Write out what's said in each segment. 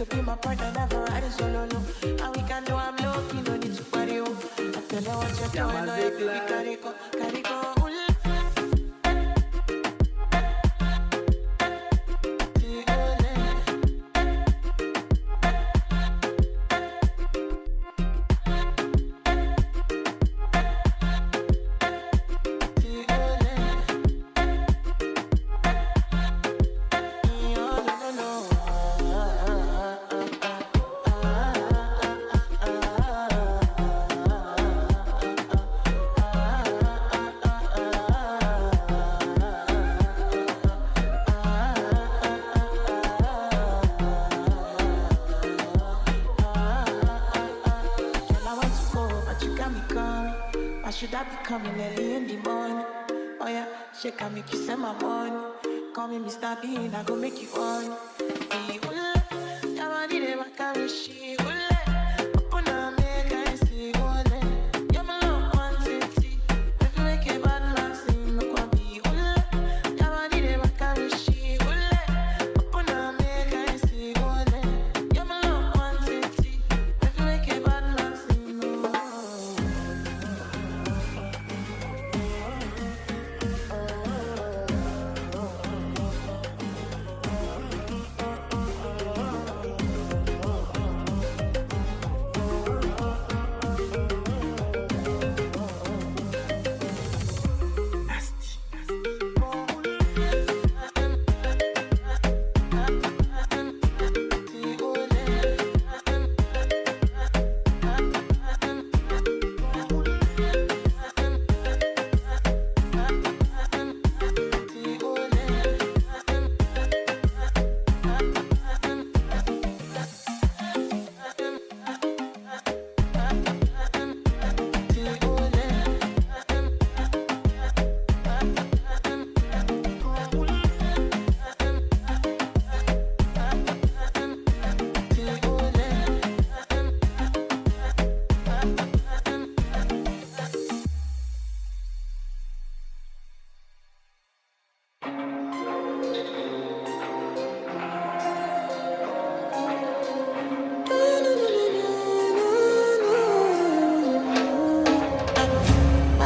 could be my partner, never ride it solo, no. And we can do I'm low, you don't need to party, oh. I tell her what you're doing, no, baby, carry go, carry go. Should I be coming early in the morning? Oh yeah, she can make you send my money. Call me Mr. Bean, I go make you on. Your body never carry she. Open up, make I see. You're my love, one city. If you make a bad man sing, look what be. Your body never carry she. Open up, make I see. You're my love, one city. If you make a bad man sing, no.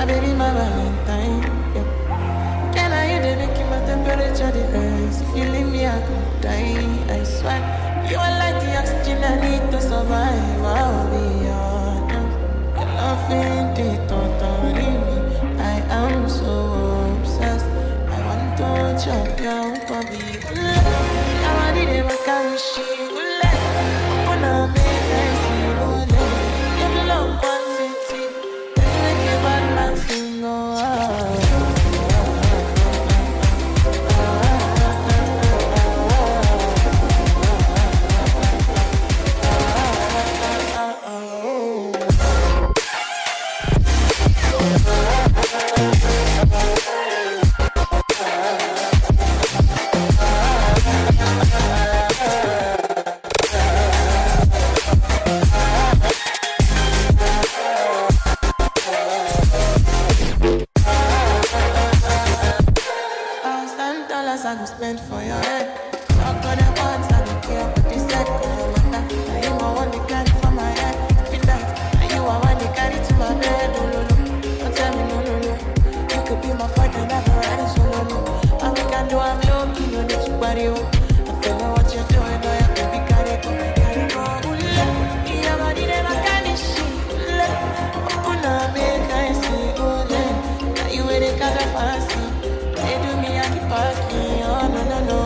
Baby, my Valentine, yeah. Can I hear the making my temperature the rise? If you leave me, I could die, I swear. You are like the oxygen I need to survive, I'll be honest. Your love ain't it, totally me. I am so obsessed. I want to chop your baby. Your body never carry she. Open up, make I see. You're the love quantity. Make a bad man sing, oh. I go spend for your head. Talk on the ones I don't care what they said. Now you my one they carry for my head. Feel that. Now you are one they carry to my bed. Oh no no, don't tell me no no no. You could be my partner, never ride it solo no. And we can do I'm low, you know that you body oh. I feel know what you're doing, oh yeah, baby carry go, carry go. Your body never carry shit. Open up, make I see, oh now you with the kind of fancy. They do me, I keep parking. Oh no no no.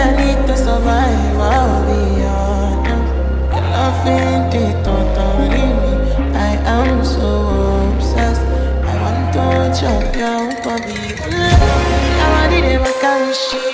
I need to survive, I'll be honest. Your love ain't it totally me. I am so obsessed. I want to chop your body. I want it ever carry shit.